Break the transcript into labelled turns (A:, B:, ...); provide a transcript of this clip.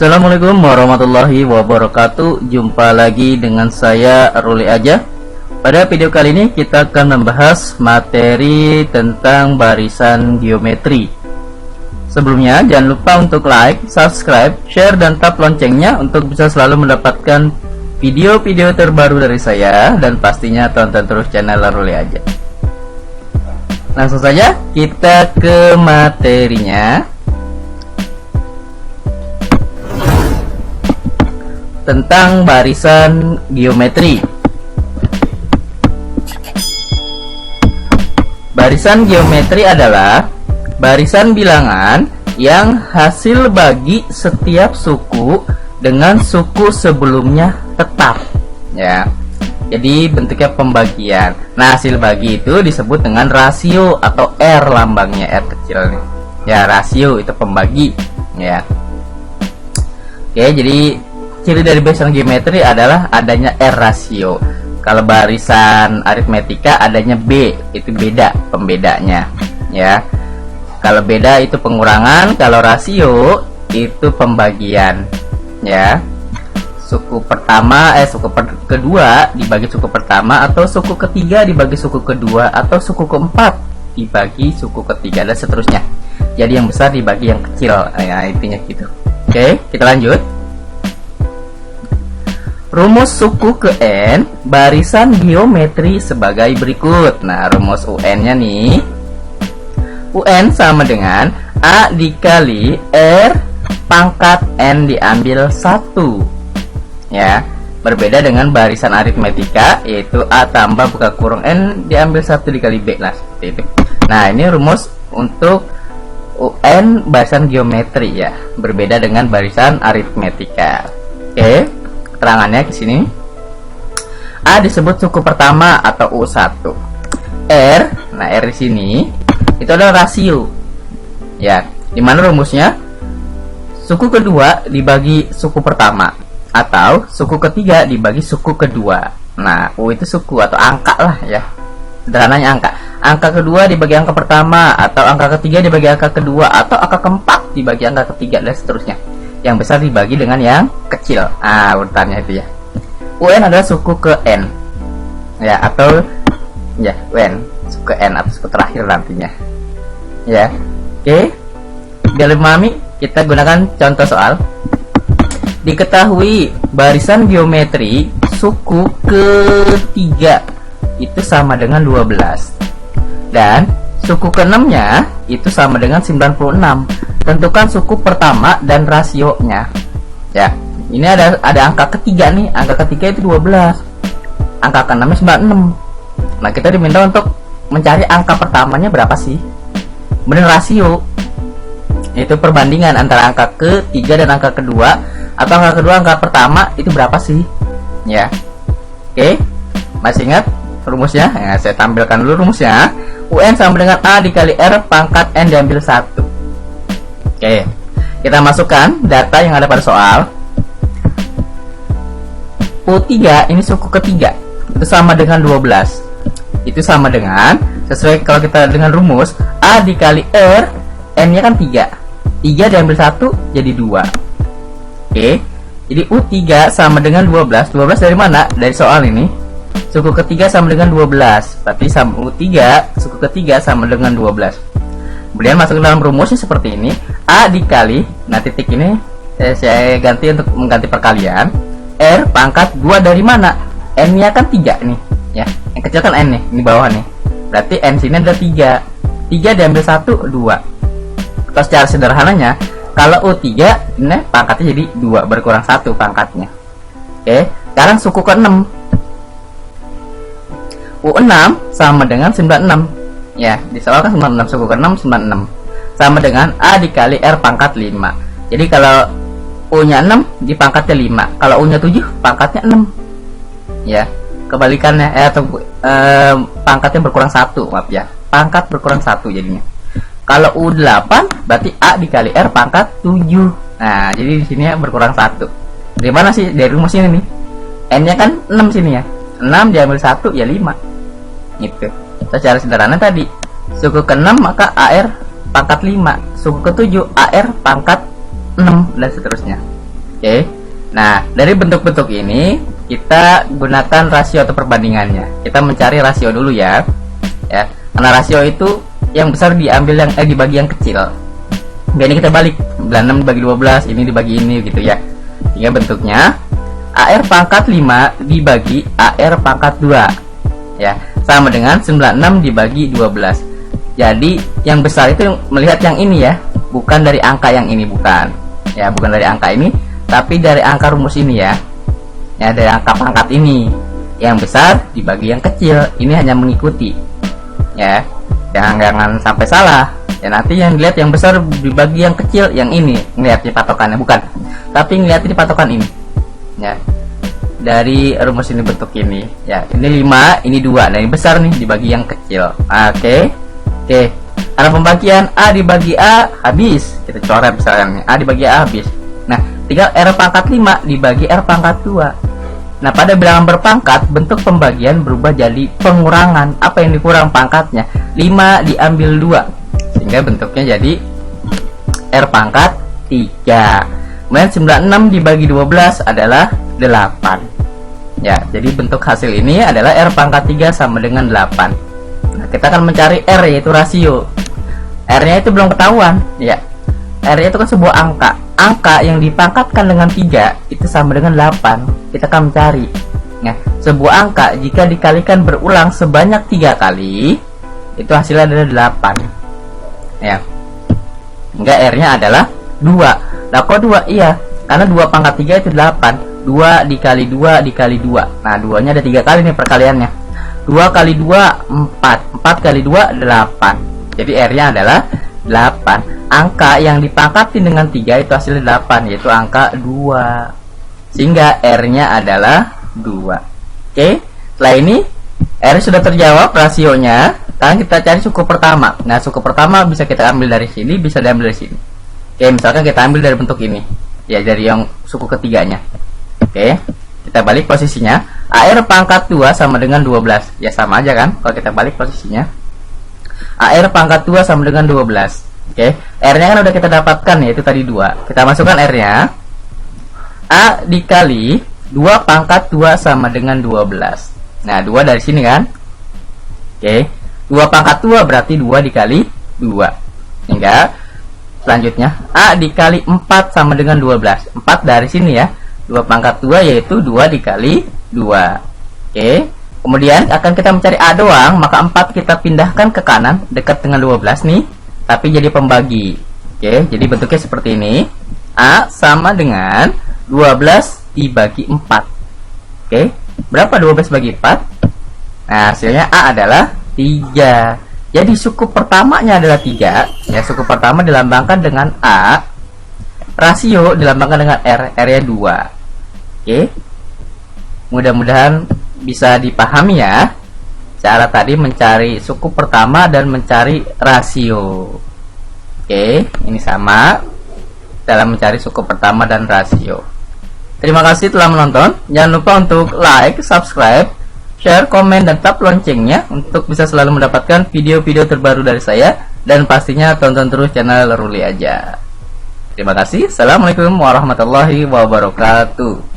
A: Assalamualaikum warahmatullahi wabarakatuh. Jumpa lagi dengan saya Ruli aja. Pada video kali ini kita akan membahas materi tentang barisan geometri. Sebelumnya jangan lupa untuk like, subscribe, share, dan tap loncengnya untuk bisa selalu mendapatkan video-video terbaru dari saya. Dan pastinya tonton terus channel Ruli aja. Langsung saja kita ke materinya. Tentang barisan geometri. Barisan geometri adalah barisan bilangan yang hasil bagi setiap suku dengan suku sebelumnya tetap, ya. Jadi bentuknya pembagian. Nah, hasil bagi itu disebut dengan rasio atau R, lambangnya R kecil nih. Ya, rasio itu pembagi, ya. Oke, jadi ciri dari barisan geometri adalah adanya R rasio. Kalau barisan aritmetika adanya B, itu beda pembedanya, ya. Kalau beda itu pengurangan, kalau rasio itu pembagian, ya. Suku kedua dibagi suku pertama, atau suku ketiga dibagi suku kedua, atau suku keempat dibagi suku ketiga, dan seterusnya. Jadi yang besar dibagi yang kecil, ya, intinya gitu. Oke, kita lanjut. Rumus suku ke N barisan geometri sebagai berikut. Nah, rumus UN-nya nih. UN sama dengan A dikali R pangkat N diambil 1. Ya, berbeda dengan barisan aritmetika, yaitu A tambah buka kurung N diambil 1 dikali B. Nah, seperti itu. Nah, ini rumus untuk UN barisan geometri, ya. Berbeda dengan barisan aritmetika. Oke. Keterangannya ke sini. A disebut suku pertama atau U1. R, nah R di sini itu adalah rasio. Ya, dimana rumusnya? Suku kedua dibagi suku pertama, atau suku ketiga dibagi suku kedua. Nah, U itu suku atau angka lah, ya. Sederhananya angka. Angka kedua dibagi angka pertama, atau angka ketiga dibagi angka kedua, atau angka keempat dibagi angka ketiga, dan seterusnya. Yang besar dibagi dengan yang kecil. Urutannya itu, ya. UN adalah suku ke N, ya, atau ya UN suku ke N atau suku terakhir nantinya, ya. Oke, biar lebih memahami kita gunakan contoh soal. Diketahui barisan geometri suku ketiga itu sama dengan 12, dan suku ke-6-nya itu sama dengan 96. Tentukan suku pertama dan rasionya. Ya, ini ada angka ketiga nih. Angka ketiga itu 12. Angka ke-6-nya 96. Nah, kita diminta untuk mencari angka pertamanya berapa sih? Kemudian rasio, itu perbandingan antara angka ketiga dan angka kedua, atau angka kedua angka pertama itu berapa sih? Ya. Oke, masih ingat rumusnya? Ya, saya tampilkan dulu rumusnya. UN sama dengan A dikali R pangkat N diambil 1. Oke, kita masukkan data yang ada pada soal. U3 ini suku ketiga, itu sama dengan 12. Itu sama dengan, sesuai kalau kita dengan rumus, A dikali R, N nya kan 3. 3 diambil 1 jadi 2. Oke, jadi U3 sama dengan 12. 12 dari mana? Dari soal ini. Suku ketiga sama dengan 12. Berarti sama U3, suku ketiga sama dengan 12. Kemudian masuk ke dalam rumusnya seperti ini. A dikali, nah titik ini saya ganti untuk mengganti perkalian. R pangkat 2 dari mana? N nya kan 3 nih, ya. Yang kecil kan N nih, ini bawah nih. Berarti N sini ada 3. 3 diambil 1, 2. Terus secara sederhananya, kalau U3 ini pangkatnya jadi 2, berkurang 1 pangkatnya. Oke, sekarang suku ke-6. U6 sama dengan 96. Ya, di soal kan 96, suku ke-6 96. Sama dengan A dikali R pangkat 5. Jadi kalau U-nya 6 di pangkatnya 5. Kalau U-nya 7 pangkatnya 6. Ya, kebalikannya pangkatnya berkurang 1, maaf ya. Pangkat berkurang 1 jadinya. Kalau U8 berarti A dikali R pangkat 7. Nah, jadi di sini berkurang 1. Dari mana sih? Dari rumus ini nih. N-nya kan 6 sini ya. 6 diambil 1 ya 5. Gitu. Secara sederhana tadi, suku ke-6 maka AR pangkat 5, suku ke-7 AR pangkat 6, dan seterusnya. Oke. Nah, dari bentuk-bentuk ini kita gunakan rasio atau perbandingannya. Kita mencari rasio dulu ya. Ya, karena rasio itu yang besar diambil yang dibagi yang kecil. Ini kita balik 96 dibagi 12, ini dibagi ini gitu ya. Sehingga bentuknya AR pangkat 5 dibagi AR pangkat 2 ya, sama dengan 96 dibagi 12. Jadi yang besar itu melihat yang ini ya, bukan dari angka yang ini, bukan ya, bukan dari angka ini, tapi dari angka rumus ini ya. Ya, dari angka pangkat ini. Yang besar dibagi yang kecil, ini hanya mengikuti ya, jangan sampai salah ya. Nanti yang dilihat yang besar dibagi yang kecil, yang ini ngelihat di patokannya, bukan, tapi ngelihat di patokan ini ya. Dari rumus ini bentuk ini ya, ini 5, ini 2, nah ini besar nih dibagi yang kecil. Oke. Karena pembagian A dibagi A habis, kita coret misalnya A dibagi A habis. Nah, tinggal R pangkat 5 dibagi R pangkat 2. Nah, pada bilangan berpangkat bentuk pembagian berubah jadi pengurangan. Apa yang dikurang? Pangkatnya. 5 diambil 2, sehingga bentuknya jadi R pangkat 3. Kemudian 96 dibagi 12 adalah 8 ya. Jadi bentuk hasil ini adalah R pangkat 3 sama dengan 8. Nah, kita akan mencari R, yaitu rasio. R nya itu belum ketahuan ya. R nya itu kan sebuah angka. Angka yang dipangkatkan dengan 3 itu sama dengan 8. Kita akan mencari nah, sebuah angka jika dikalikan berulang sebanyak 3 kali, itu hasilnya adalah 8 ya. Hingga R nya adalah 2. Nah, kok 2? Iya, karena 2 pangkat 3 itu 8. 2 dikali 2 dikali 2. Nah, 2 nya ada 3 kali nih perkaliannya. 2 kali 2 4. 4 kali 2 8. Jadi R nya adalah 8. Angka yang dipangkatin dengan 3 itu hasilnya 8, yaitu angka 2. Sehingga R nya adalah 2. Oke, setelah ini R sudah terjawab rasionya. Sekarang kita cari suku pertama. Nah, suku pertama bisa kita ambil dari sini, bisa diambil dari sini. Oke, misalkan kita ambil dari bentuk ini ya, dari yang suku ketiganya. Oke, kita balik posisinya. AR pangkat 2 sama dengan 12. Ya, sama aja kan kalau kita balik posisinya. AR pangkat 2 sama dengan 12. Oke, R nya kan udah kita dapatkan, yaitu tadi 2. Kita masukkan R nya. A dikali 2 pangkat 2 sama dengan 12. Nah, 2 dari sini kan. Oke, 2 pangkat 2 berarti 2 dikali 2. Hingga selanjutnya A dikali 4 sama dengan 12. 4 dari sini ya. 2 pangkat 2 yaitu 2 dikali 2. Oke. Kemudian akan kita mencari A doang, maka 4 kita pindahkan ke kanan dekat dengan 12 nih, tapi jadi pembagi. Oke, jadi bentuknya seperti ini. A sama dengan 12 dibagi 4. Oke. Berapa 12 bagi 4? Nah, hasilnya A adalah 3. Jadi suku pertamanya adalah 3 ya. Suku pertama dilambangkan dengan A, rasio dilambangkan dengan R, R nya 2. Oke, mudah-mudahan bisa dipahami ya cara tadi mencari suku pertama dan mencari rasio. Oke, ini sama dalam mencari suku pertama dan rasio. Terima kasih telah menonton. Jangan lupa untuk like, subscribe, share, komen, dan tap loncengnya untuk bisa selalu mendapatkan video-video terbaru dari saya. Dan pastinya tonton terus channel Ruli Aja. Terima kasih. Assalamualaikum warahmatullahi wabarakatuh.